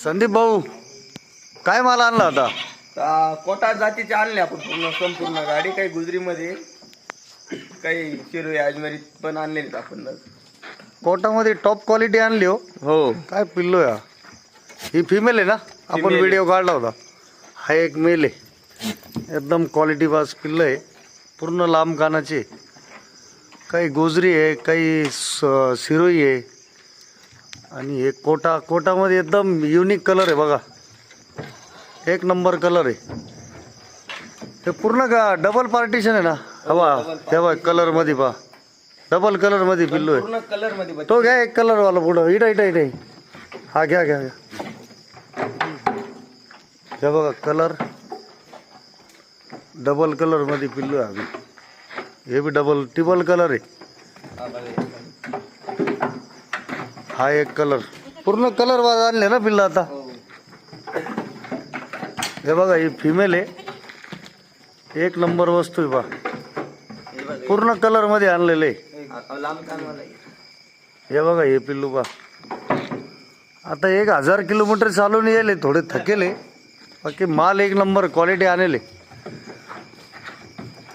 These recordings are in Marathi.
संदीप भाऊ, काय माल आणला होता? कोटा जातीचे आणले आपण संपूर्ण गाडी. काही गुजरीमध्ये, काही शिरोई अजमेरी पण आणलेली आपण. कोटामध्ये टॉप क्वालिटी आणली हो. हो, काय पिल्लो या, ही फिमेल आहे ना? आपण व्हिडिओ काढला होता. हा एक मेल आहे, एकदम क्वालिटी बाज पिल्लं आहे, पूर्ण लांब कानाचे. काही गोजरी आहे, काही शिरोई आहे, आणि एक कोटामध्ये एकदम युनिक कलर आहे बघा, एक नंबर कलर आहे. हे पूर्ण का डबल पार्टिशन आहे ना? हवा तेव्हा कलर मध्ये पहा, डबल कलर मध्ये पिल्लू आहे. पूर्ण कलर मध्ये. तो घ्या एक कलर वाला पुढं, इटा इटा इटा. हा घ्या घ्या घ्या. हे बघा कलर, डबल कलर मध्ये पिल्लू आहे अजून. हे बी डबल टिबल कलर आहे. हा एक कलर, पूर्ण कलर वाज आणले ना पिल्ला आता. हे बघा ही फिमेल आहे, एक नंबर वस्तू आहे बा, पूर्ण कलर मध्ये आणलेले. हे बघा हे पिल्लू बा, आता 1000 किलोमीटर चालून येले, थोडे थकेले, बाकी माल एक नंबर क्वालिटी आणले.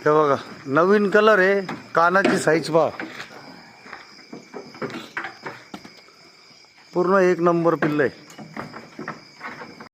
हे बघा नवीन कलर आहे, कानाची साईज पहा, पूर्ण एक नंबर पिल्लं आहे.